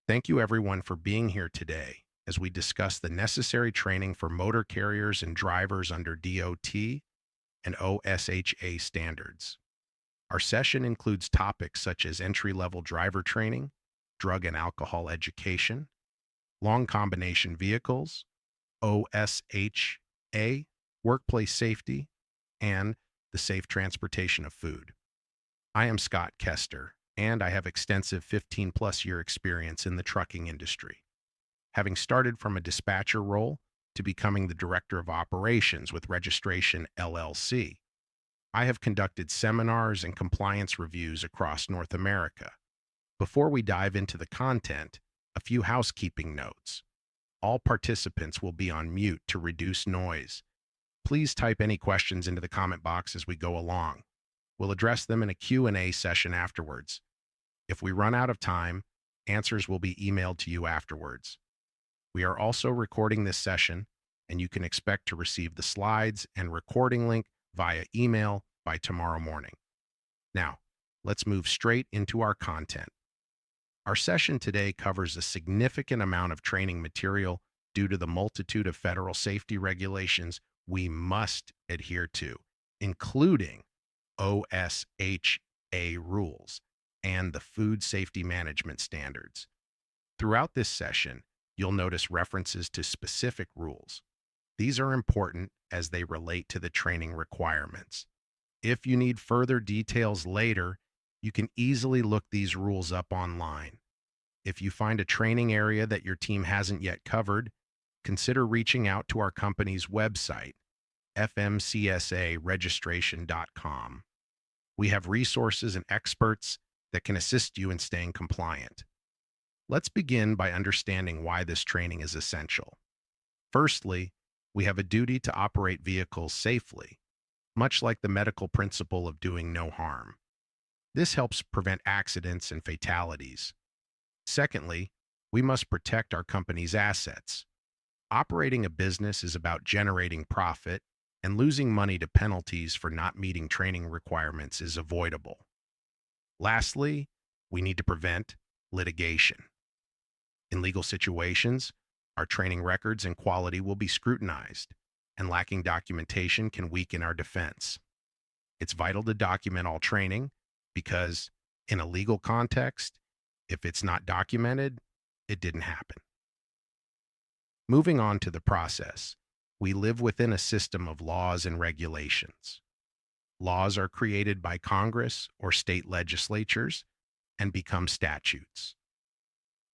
Thank you everyone for being here today as we discuss the necessary training for motor carriers and drivers under DOT and OSHA standards. Our session includes topics such as entry-level driver training, drug and alcohol education, long combination vehicles, OSHA, workplace safety, and the safe transportation of food. I am Scott Kester, and I have extensive 15-plus year experience in the trucking industry, having started from a dispatcher role to becoming the Director of Operations with Registration LLC. I have conducted seminars and compliance reviews across North America. Before we dive into the content, a few housekeeping notes. All participants will be on mute to reduce noise. Please type any questions into the comment box as we go along. We'll address them in a Q&A session afterwards. If we run out of time, answers will be emailed to you afterwards. We are also recording this session, and you can expect to receive the slides and recording link via email by tomorrow morning. Now, let's move straight into our content. Our session today covers a significant amount of training material due to the multitude of federal safety regulations we must adhere to, including OSHA rules and the Food Safety Management Standards. Throughout this session, you'll notice references to specific rules. These are important as they relate to the training requirements. If you need further details later, you can easily look these rules up online. If you find a training area that your team hasn't yet covered, consider reaching out to our company's website, FMCSA registration.com. We have resources and experts that can assist you in staying compliant. Let's begin by understanding why this training is essential. Firstly, we have a duty to operate vehicles safely, much like the medical principle of doing no harm. This helps prevent accidents and fatalities. Secondly, we must protect our company's assets. Operating a business is about generating profit, and losing money to penalties for not meeting training requirements is avoidable. Lastly, we need to prevent litigation. In legal situations, our training records and quality will be scrutinized, and lacking documentation can weaken our defense. It's vital to document all training because, in a legal context, if it's not documented, it didn't happen. Moving on to the process, we live within a system of laws and regulations. Laws are created by Congress or state legislatures and become statutes.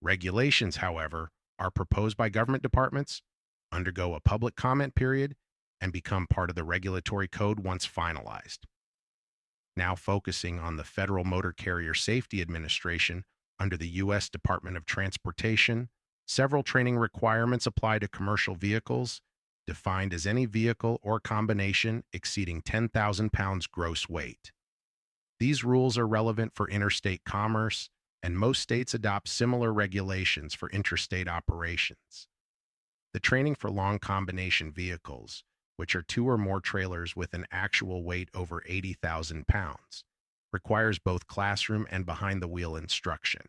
Regulations, however, are proposed by government departments, undergo a public comment period, and become part of the regulatory code once finalized. Now focusing on the Federal Motor Carrier Safety Administration under the U.S. Department of Transportation, several training requirements apply to commercial vehicles, defined as any vehicle or combination exceeding 10,000 pounds gross weight. These rules are relevant for interstate commerce, and most states adopt similar regulations for interstate operations. The training for long combination vehicles, which are two or more trailers with an actual weight over 80,000 pounds, requires both classroom and behind-the-wheel instruction.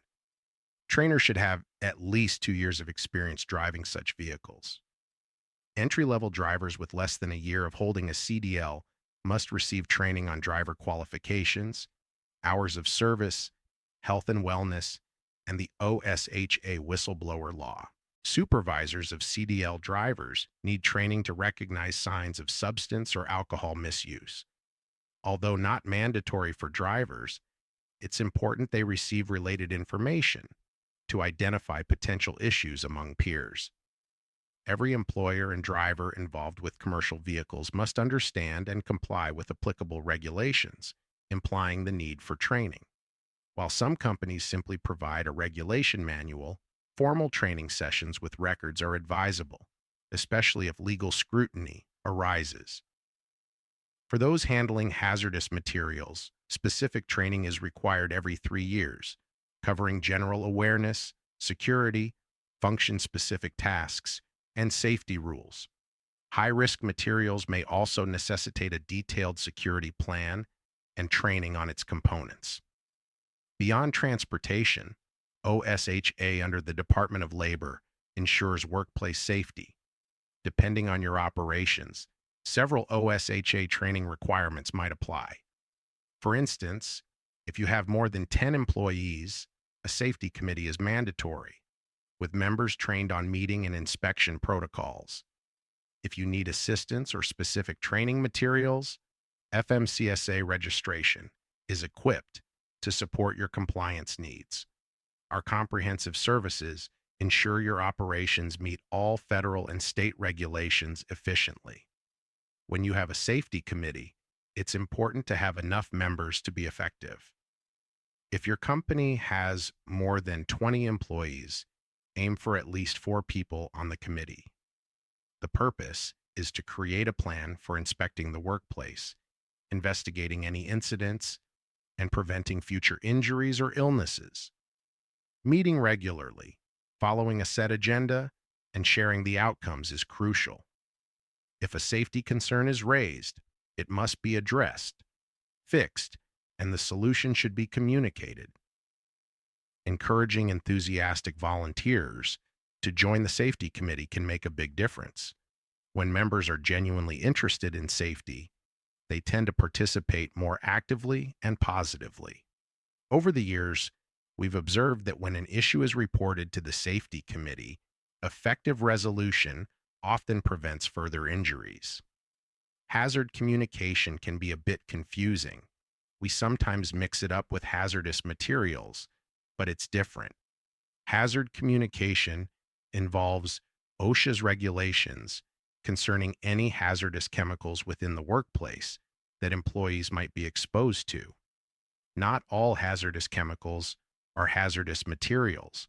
Trainers should have at least 2 years of experience driving such vehicles. Entry-level drivers with less than a year of holding a CDL must receive training on driver qualifications, hours of service, health and wellness, and the OSHA whistleblower law. Supervisors of CDL drivers need training to recognize signs of substance or alcohol misuse. Although not mandatory for drivers, it's important they receive related information to identify potential issues among peers. Every employer and driver involved with commercial vehicles must understand and comply with applicable regulations, implying the need for training. While some companies simply provide a regulation manual, formal training sessions with records are advisable, especially if legal scrutiny arises. For those handling hazardous materials, specific training is required every 3 years, covering general awareness, security, function-specific tasks, and safety rules. High-risk materials may also necessitate a detailed security plan and training on its components. Beyond transportation, OSHA under the Department of Labor ensures workplace safety. Depending on your operations, several OSHA training requirements might apply. For instance, if you have more than 10 employees, a safety committee is mandatory, with members trained on meeting and inspection protocols. If you need assistance or specific training materials, FMCSA registration is equipped to support your compliance needs. Our comprehensive services ensure your operations meet all federal and state regulations efficiently. When you have a safety committee, it's important to have enough members to be effective. If your company has more than 20 employees, aim for at least 4 people on the committee. The purpose is to create a plan for inspecting the workplace, investigating any incidents, and preventing future injuries or illnesses. Meeting regularly, following a set agenda, and sharing the outcomes is crucial. If a safety concern is raised, it must be addressed, fixed, and the solution should be communicated. Encouraging enthusiastic volunteers to join the safety committee can make a big difference. When members are genuinely interested in safety, they tend to participate more actively and positively. Over the years, we've observed that when an issue is reported to the safety committee, effective resolution often prevents further injuries. Hazard communication can be a bit confusing. We sometimes mix it up with hazardous materials, but it's different. Hazard communication involves OSHA's regulations concerning any hazardous chemicals within the workplace that employees might be exposed to. Not all hazardous chemicals are hazardous materials.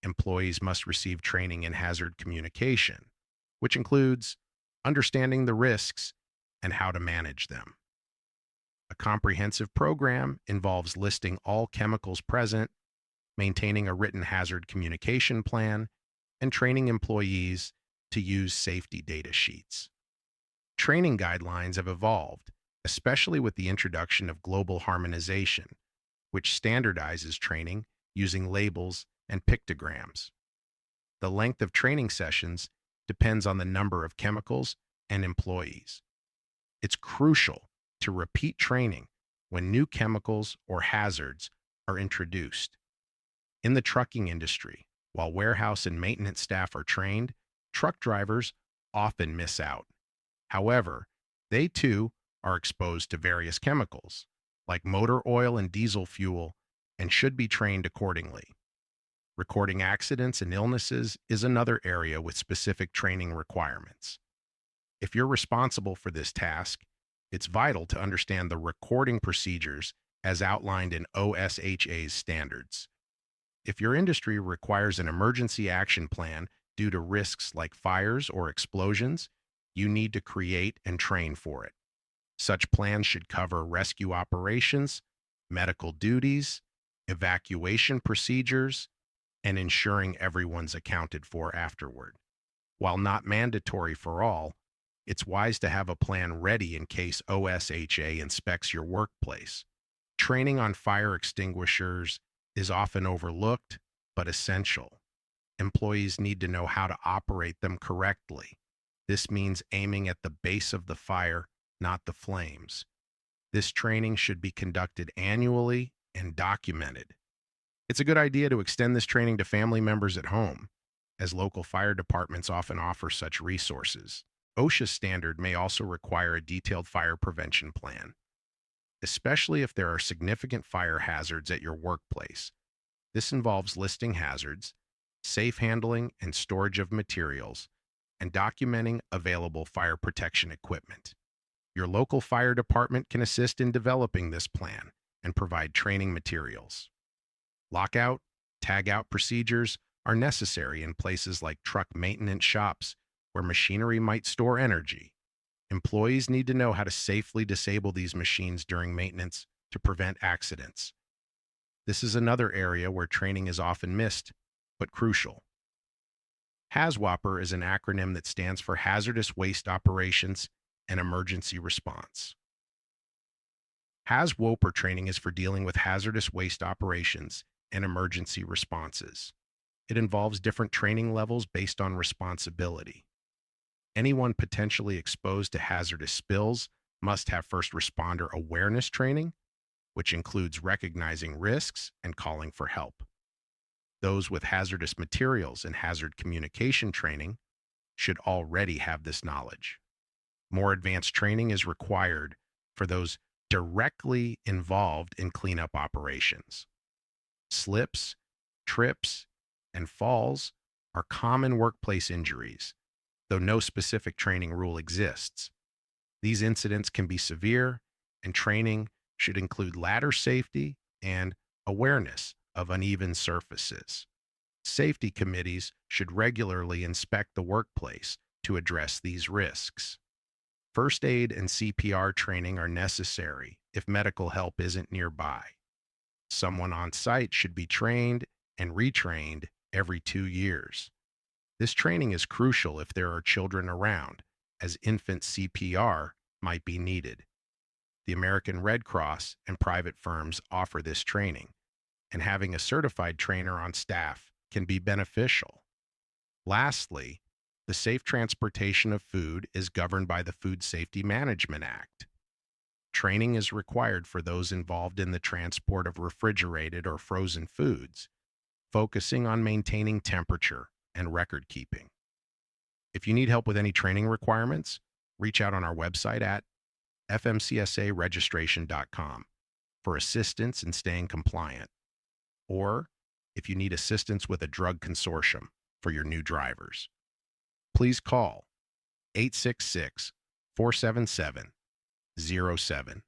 Employees must receive training in hazard communication, which includes understanding the risks and how to manage them. A comprehensive program involves listing all chemicals present, maintaining a written hazard communication plan, and training employees to use safety data sheets. Training guidelines have evolved, especially with the introduction of global harmonization, which standardizes training using labels and pictograms. The length of training sessions depends on the number of chemicals and employees. It's crucial to repeat training when new chemicals or hazards are introduced. In the trucking industry, while warehouse and maintenance staff are trained, truck drivers often miss out. However, they too are exposed to various chemicals, like motor oil and diesel fuel, and should be trained accordingly. Recording accidents and illnesses is another area with specific training requirements. If you're responsible for this task, it's vital to understand the recording procedures as outlined in OSHA's standards. If your industry requires an emergency action plan due to risks like fires or explosions, you need to create and train for it. Such plans should cover rescue operations, medical duties, evacuation procedures, and ensuring everyone's accounted for afterward. While not mandatory for all, it's wise to have a plan ready in case OSHA inspects your workplace. Training on fire extinguishers is often overlooked, but essential. Employees need to know how to operate them correctly. This means aiming at the base of the fire, not the flames. This training should be conducted annually and documented. It's a good idea to extend this training to family members at home, as local fire departments often offer such resources. OSHA standard may also require a detailed fire prevention plan, especially if there are significant fire hazards at your workplace. This involves listing hazards, safe handling and storage of materials, and documenting available fire protection equipment. Your local fire department can assist in developing this plan and provide training materials. Lockout, tagout procedures are necessary in places like truck maintenance shops where machinery might store energy. Employees need to know how to safely disable these machines during maintenance to prevent accidents. This is another area where training is often missed, but crucial. HAZWOPER is an acronym that stands for Hazardous Waste Operations and Emergency Response. HAZWOPER training is for dealing with hazardous waste operations and emergency responses. It involves different training levels based on responsibility. Anyone potentially exposed to hazardous spills must have first responder awareness training, which includes recognizing risks and calling for help. Those with hazardous materials and hazard communication training should already have this knowledge. More advanced training is required for those directly involved in cleanup operations. Slips, trips, and falls are common workplace injuries, though no specific training rule exists. These incidents can be severe, and training should include ladder safety and awareness of uneven surfaces. Safety committees should regularly inspect the workplace to address these risks. First aid and CPR training are necessary if medical help isn't nearby. Someone on site should be trained and retrained every 2 years. This training is crucial if there are children around, as infant CPR might be needed. The American Red Cross and private firms offer this training, and having a certified trainer on staff can be beneficial. Lastly, the safe transportation of food is governed by the Food Safety Management Act. Training is required for those involved in the transport of refrigerated or frozen foods, focusing on maintaining temperature and record keeping. If you need help with any training requirements, reach out on our website at FMCSA for assistance in staying compliant, or if you need assistance with a drug consortium for your new drivers. Please call 866 477 0707.